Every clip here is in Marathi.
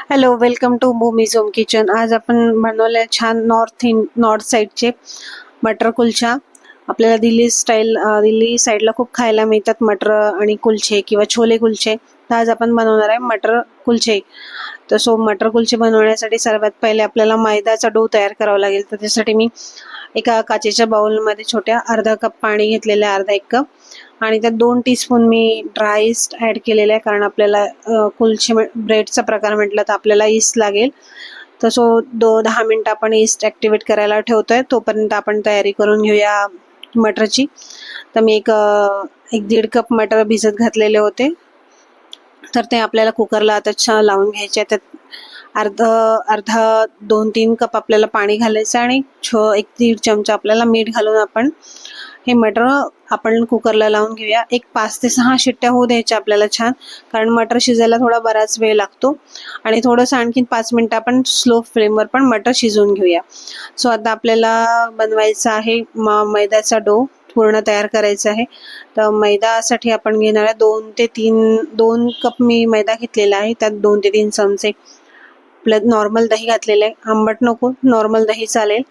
Hello, welcome to Bhumi's home kitchen. आज आपण बनवले छान नॉर्थ साईडचे मटर कुलचा. आपल्याला दिल्ली साईडला खूप खायला मिळतात मटर आणि कुलचे किंवा छोले कुलचे. तर आज आपण बनवणार आहे मटर कुलचे. तर मटर कुलचे बनवण्यासाठी सर्वात पहिले आपल्याला मैद्याचा डो तयार करावा लागेल. तर त्यासाठी मी एका काचेच्या बाउलमध्ये छोट्या अर्धा कप पाणी घेतलेलं आहे, अर्धा 1 कप. आणि त्यात 2 टीस्पून मी ड्राय ईस्ट ॲड केलेलं आहे, कारण आपल्याला कुलचे ब्रेडचा प्रकार म्हटलं तर आपल्याला ईस्ट लागेल. तर 10 मिनटं आपण ईस्ट ॲक्टिवेट करायला ठेवतोय. तोपर्यंत आपण तयारी करून घेऊया मटरची. तर मी एक 1-1.5 कप मटर भिजत घातलेले होते. तर ते आपल्याला कुकरला आता लावून घ्यायचे. त्यात अर्धा 2-3 कप आपल्याला पाणी घालायचं आणि 1-1.5 चमचा आपल्याला मीठ घालून आपण हे मटर आपण कुकरला लावून घेऊया. 5 ते 6 शिट्ट्या होऊ द्यायच्या आपल्याला छान, कारण मटर शिजायला थोडा बराच वेळ लागतो. आणि थोडंसं आणखीन 5 मिनटं आपण स्लो फ्लेमवर पण मटर शिजवून घेऊया. आता आपल्याला बनवायचा आहे मैद्याचा डो पूर्ण तयार करायचा आहे. तर मैदासाठी आपण घेणार आहे 2 कप मी मैदा घेतलेला आहे. त्यात 2 ते 3 चमचे आपलं नॉर्मल दही घातलेलं आहे. आंबट नको, नॉर्मल दही चालेल.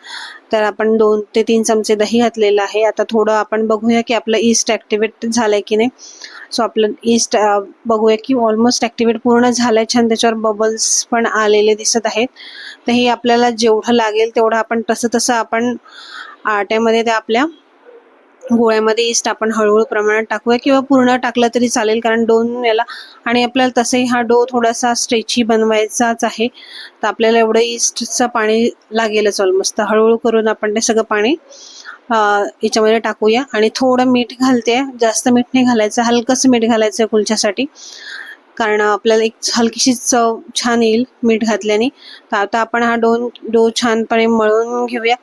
तर आपण 2 ते 3 चमचे दही घातलेलं आहे. आता थोडं आपण बघूया की आपलं ईस्ट ॲक्टिवेट झालंय की नाही. आपलं ईस्ट बघूया की ऑलमोस्ट ॲक्टिवेट पूर्ण झालंय छान. त्याच्यावर बबल्स पण आलेले दिसत आहेत. तर हे आपल्याला जेवढं लागेल तेवढं आपण तसं आपण आट्यामध्ये त्या आपल्या गोळ्यामध्ये ईस्ट आपण हळूहळू प्रमाणात टाकूया, किंवा पूर्ण टाकलं तरी चालेल, कारण 2 याला. आणि आपल्याला तसंही हा डो थोडासा स्ट्रेची बनवायचाच आहे. तर आपल्याला एवढं ईस्टचं पाणी लागेलच ऑलमोस्ट. तर हळूहळू करून आपण ते सगळं पाणी याच्यामध्ये टाकूया. आणि थोडं मीठ घालते, जास्त मीठ नाही घालायचं, हलकंसं मीठ घालायचं कुलच्यासाठी, कारण आपल्याला एक हलकीशी चव छान येईल मीठ घातल्याने. तर आता आपण हा डो छानपणे मळून घेऊया.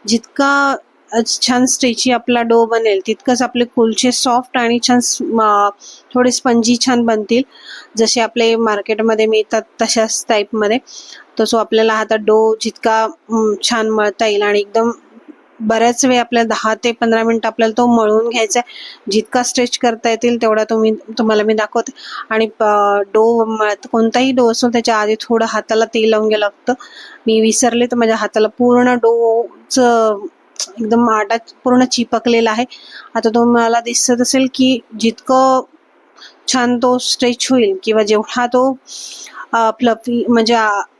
जितका छान स्ट्रेची आपला डो बनेल तितकंच आपले कुलचे सॉफ्ट आणि छान थोडे स्पंजी छान बनतील, जसे आपले मार्केटमध्ये मिळतात तशाच टाईपमध्ये. तर आपल्याला आता डो जितका छान मळता येईल आणि एकदम बऱ्याच वेळ आपल्याला 10 ते 15 मिनटं आपल्याला तो मळून घ्यायचा आहे. जितका स्ट्रेच करता येतील तेवढा तुम्हाला मी दाखवते. आणि डो कोणताही डो असो त्याच्या आधी थोडं हाताला तेल लावून घ्यावं लागतं. मी विसरले, तर माझ्या हाताला पूर्ण डोचं एकदम आटा पूर्ण चिपकलेला आहे. आता तुम्हाला दिसत असेल की जितकं छान तो स्ट्रेच होईल किंवा जेवढा तो फ्लफी म्हणजे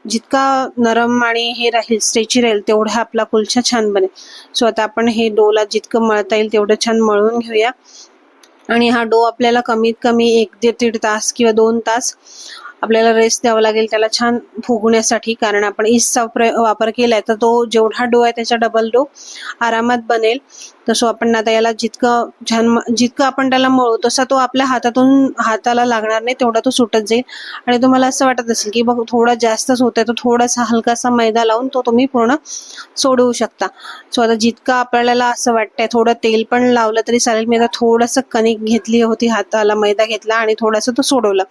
जितका नरम आणि हे राहील, स्ट्रेची राहील, तेवढा आपला कुलचा छान बनेल. आता आपण हे डोला जितकं मळता येईल तेवढं छान मळून घेऊया. आणि हा डो आपल्याला कमीत कमी 1 ते 1.5 तास किंवा 2 तास आपल्याला रेस्ट द्यावा लागेल त्याला छान फुगण्यासाठी, कारण आपण ईस्टचा वापर केलाय. तर तो जेवढा डो आहे त्याचा डबल डो आरामात बनेल. तसं आपण आता याला जितकं आपण त्याला मळू तसा तो आपल्या हाताला लागणार नाही, तेवढा तो सुटत जाईल. आणि तुम्हाला असं वाटत असेल की बघ थोडा जास्तच होतंय, तो थोडासा हलकासा मैदा लावून तो तुम्ही पूर्ण सोडवू शकता. आता जितकं आपल्याला असं वाटतंय, थोडं तेल पण लावलं तरी चालेल. मी आता थोडंसं कणिक घेतली होती, हाताला मैदा घेतला आणि थोडंसं तो सोडवला.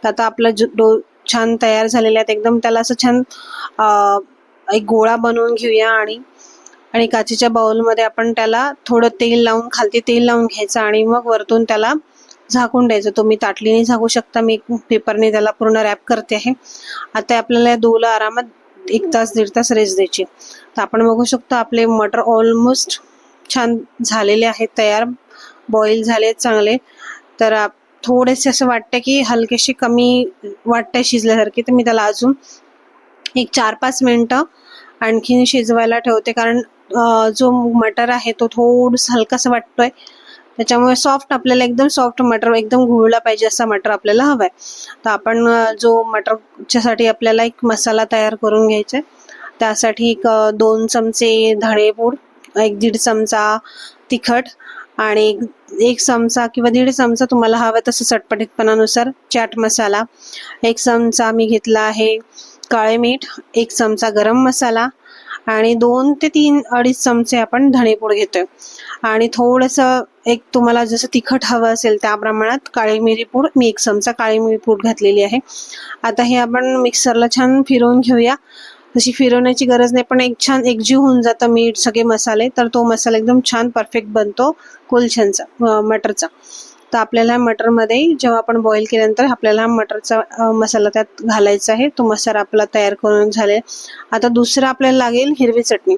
तर आता आपला डो छान तयार झालेला आहे एकदम. त्याला असं छान एक गोळा बनवून घेऊया. आणि काचेच्या बाउलमध्ये आपण त्याला थोडं खालती तेल लावून घ्यायचं आणि मग वरतून त्याला झाकून द्यायचं. तुम्ही ताटलीने झाकू शकता, मी पेपरने त्याला पूर्ण रॅप करते आहे. आता आपल्याला डोला आरामात 1 तास 1.5 तास रेस्ट द्यायची. तर आपण बघू शकतो आपले मटर ऑलमोस्ट छान झालेले आहेत, तयार बॉईल झाले चांगले. तर थोडेसे असं वाटतं की हलकेशी कमी वाटतंय शिजल्यासारखे, तर मी त्याला अजून एक 4-5 मिनटं आणखीन शिजवायला ठेवते, कारण जो मटर आहे तो थोडासा हलकासा वाटतोय. त्याच्यामुळे आपल्याला एकदम सॉफ्ट मटर, एकदम घुळला पाहिजे असा मटर आपल्याला हवाय. तर आपण जो मटरच्यासाठी आपल्याला एक मसाला तयार करून घ्यायचा आहे. त्यासाठी 2 चमचे धणेपूड, 1-1.5 चमचा तिखट आणि 1 चमचा किंवा 1.5 चमचा तुम्हाला हवं तसं चटपटीतपणानुसार चाट मसाला, 1 चमचा मी घेतला आहे काळे मीठ, 1 चमचा गरम मसाला आणि 2 ते 3-2.5 चमचे आपण धणेपूड घेतोय. आणि थोडंसं तुम्हाला जसं तिखट हवं असेल त्या प्रमाणात काळी मिरी पूड, मी 1 चमचा काळी मिरी पूड घातलेली आहे. आता हे आपण मिक्सरला छान फिरवून घेऊया. तशी फिरवण्याची गरज नाही, पण एक छान एकजीव होऊन जातं मीठ सगळे मसाले, तर तो मसाला एकदम छान परफेक्ट बनतो कुलच्यांचा मटरचा. तर आपल्याला मटरमध्ये जेव्हा आपण बॉईल केल्यानंतर आपल्याला मटरचा मसाला त्यात घालायचा आहे. तो मसाला आपला तयार करून झाले. आता दुसरं आपल्याला लागेल हिरवी चटणी.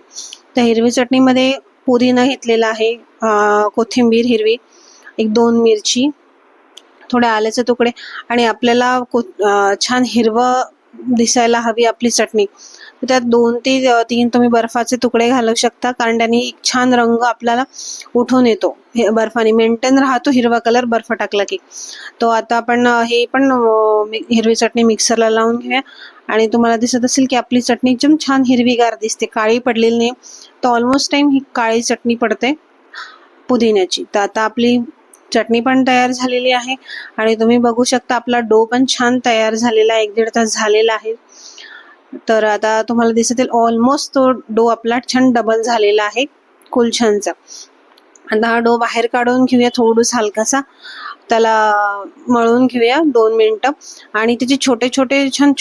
तर हिरवी चटणीमध्ये पुदिना घेतलेला आहे, कोथिंबीर हिरवी, 1-2 मिरची, थोडे आल्याचे तुकडे आणि आपल्याला छान हिरवं दिसायला हवी आपली चटणी. तर त्यात 2 ते 3 तुम्ही बर्फाचे तुकडे घालू शकता, कारण त्यांनी एक छान रंग आपल्याला उठून येतो. बर्फाने मेंटेन राहतो हिरवा कलर बर्फ टाकला की. तो आता आपण हे पण हिरवी चटणी मिक्सरला लावून घेऊया. आणि तुम्हाला दिसत असेल की आपली चटणी एकदम छान हिरवीगार दिसते, काळी पडलेली नाही. तर ऑलमोस्ट टाइम ही काळी चटणी पडते पुदिन्याची. तर आता आपली चटणी पण तयार झालेली आहे आणि तुम्ही बघू शकता आपला डो पण छान तयार झालेला आहे, 1-1.5 तास झालेला आहे. तर आता तुम्हाला दिसत येईल ऑलमोस्ट तो डो आपला छान डबल झालेला आहे कुलछांचा. आता हा डो बाहेर काढून घेऊया, थोडंसं हलकासा त्याला मळून घेऊया 2 मिनिटं. आणि त्याचे छोटे छोटे छान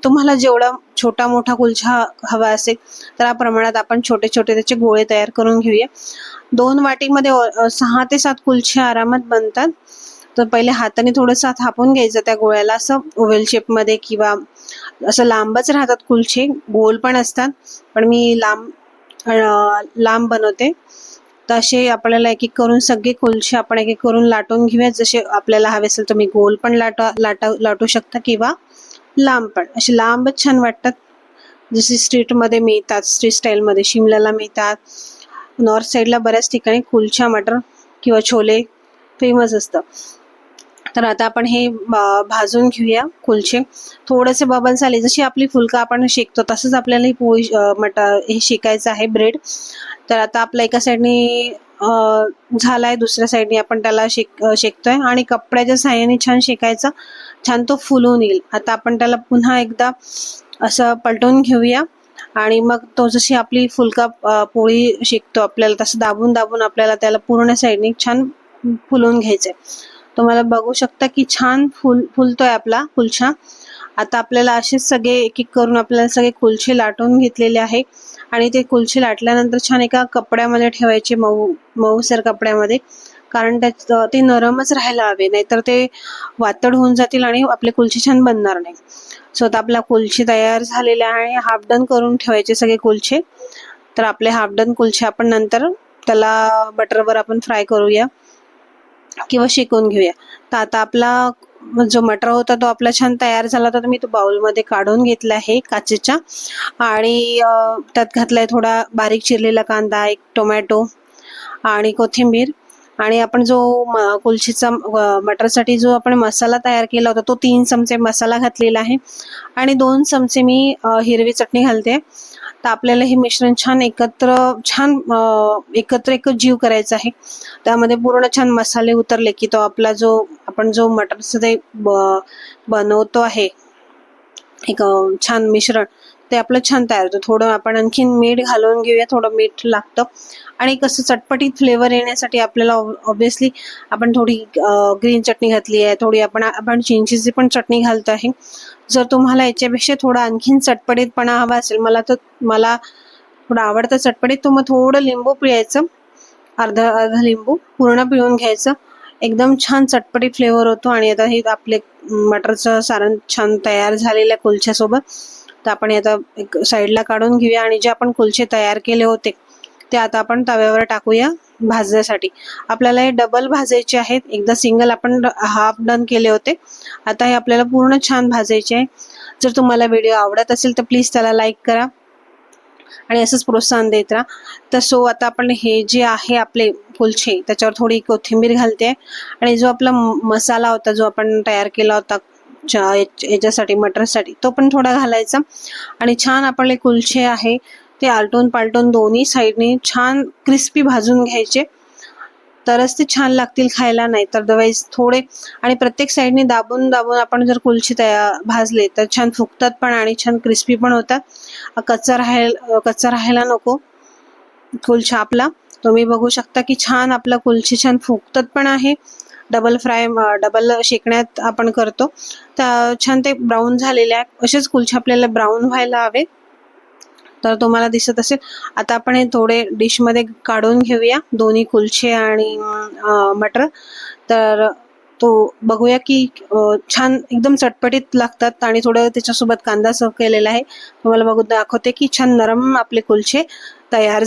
तुम्हाला जेवढा छोटा मोठा कुलछा हवा असेल तर त्या प्रमाणात आपण छोटे छोटे त्याचे गोळे तयार करून घेऊया. 2 वाटीमध्ये 6 ते 7 कुलछे आरामात बनतात. तर पहिले हाताने थोडंसं थापून घ्यायचं त्या गोळ्याला, असं ओव्हल शेपमध्ये किंवा असं लांबच राहतात कुलछे, गोल पण असतात, पण मी लांब बनवते. तसे आपल्याला एक एक करून सगळे कुलछे आपण एक एक करून लाटून घेऊया. जसे आपल्याला हवे असेल तुम्ही गोल पण लाटू शकता किंवा लांब पण. असे लांबच छान वाटतात, जसे स्ट्रीटमध्ये मिळतात, स्ट्रीट स्टाईलमध्ये शिमल्याला मिळतात. नॉर्थ साईडला बऱ्याच ठिकाणी कुलछा मटर किंवा छोले फेमस असतं. तर आता आपण हे भाजून घेऊया कुलछे. थोडेसे बबल्स आले, जशी आपली फुलका आपण शेकतो तसंच आपल्याला ही पोळी हे शेकायचं आहे ब्रेड. तर आता आपला एका साईडने झालाय, दुसऱ्या साईडने आपण त्याला शेकतोय आणि कपड्याच्या साहाय्याने छान शेकायचा, छान तो फुलून येईल. आता आपण त्याला पुन्हा एकदा असं पलटून घेऊया आणि मग तो जशी आपली फुलका पोळी शेकतो आपल्याला तसं दाबून दाबून आपल्याला त्याला पूर्ण साईडने छान फुलवून घ्यायचंय. तुम्हाला बघू शकता की छान फुलतोय आपला कुलछा. आता आपल्याला असेच सगळे एक एक करून आपल्याला सगळे कुलछे लाटून घेतलेले आहे आणि ते कुलछे लाटल्यानंतर छान एका कपड्यामध्ये ठेवायचे, मऊसर कपड्यामध्ये, कारण ते नरमच राहायला हवे, नाहीतर ते वातड होऊन जातील आणि आपले कुलछे छान बनणार नाही. सो आता आपला कुलछे तयार झालेले आहे. हाफ डन करून ठेवायचे सगळे कुलछे. तर आपले हाफ डन कुलछे आपण नंतर त्याला बटरवर आपण फ्राय करूया किंवा शेकून घेऊया. तर आता आपला जो मटर होता तो आपला छान तयार झाला होता. मी तो बाउलमध्ये काढून घेतला आहे काचेच्या आणि त्यात घातलाय थोडा बारीक चिरलेला कांदा, 1 टोमॅटो आणि कोथिंबीर. आणि आपण जो कुलछेचा मटरसाठी जो आपण मसाला तयार केला होता तो 3 चमचे मसाला घातलेला आहे आणि 2 चमचे मी हिरवी चटणी घालते. तर आपल्याला हे मिश्रण छान एकत्र जीव करायचा आहे. त्यामध्ये पूर्ण छान मसाले उतरले की तो आपला आपण जो मटरचं ते बनवतो आहे एक छान मिश्रण, ते आपलं छान तयार होतं. थोडं आपण आणखीन मीठ घालून घेऊया, थोडं मीठ लागतं. आणि कसं चटपटीत फ्लेवर येण्यासाठी आपल्याला ऑब्व्हियसली आपण थोडी ग्रीन चटणी घातली आहे, थोडी आपण चिंचेची पण चटणी घालतो आहे. जर तुम्हाला याच्यापेक्षा थोडा आणखीन चटपटीतपणा हवा असेल, मला थोडं आवडतं चटपटीत, तर मग थोडं लिंबू पिळायचं, अर्धा लिंबू पूर्ण पिळून घ्यायचं. एकदम छान चटपटीत फ्लेवर होतो. आणि आता हे आपले मटरचं सारण छान तयार झालेलं आहे कुलछ्यासोबत. तर आपण आता एक साईडला काढून घेऊया आणि जे आपण कुलछे तयार केले होते ते आता आपण तव्यावर टाकूया भाजण्यासाठी. आपल्याला हे डबल भाजायचे आहेत. एकदा सिंगल आपण हाफ डन केले होते, आता हे आपल्याला पूर्ण छान भाजायचे आहे. जर तुम्हाला व्हिडिओ आवडत असेल तर प्लीज त्याला लाईक करा आणि असंच प्रोत्साहन देत राहा. तर आता आपण हे जे आहे आपले कुलछे त्याच्यावर थोडी कोथिंबीर घालते आणि जो आपला मसाला होता जो आपण तयार केला होता याच्यासाठी मटरसाठी, तो पण थोडा घालायचा आणि छान आपले कुलछे आहे ते आलटून पालटून दोन्ही साईडने छान क्रिस्पी भाजून घ्यायचे, तरच ते छान लागतील खायला. नाही तर अदरवाईज थोडे, आणि प्रत्येक साईडने दाबून दाबून आपण जर कुलछे भाजले तर छान फुगतात पण आणि छान क्रिस्पी पण होतात. कच्चा राहायला नको कुलछा आपला. तुम्ही बघू शकता की छान आपला कुलछे छान फुगतात पण आहे. डबल शेकण्यात आपण करतो तर छान ते ब्राऊन झालेले आहे. असेच कुलछे आपल्याला ब्राऊन व्हायला हवे. तर तुम्हाला दिसत असेल. आता आपण हे थोडे डिशमध्ये काढून घेऊया दोन्ही कुलछे आणि मटर. तर तो बघूया की छान एकदम चटपटीत लागतात आणि थोडं त्याच्यासोबत कांदा सर्व केलेला आहे. तुम्हाला बघून दाखवते की छान नरम आपले कुलचे तयार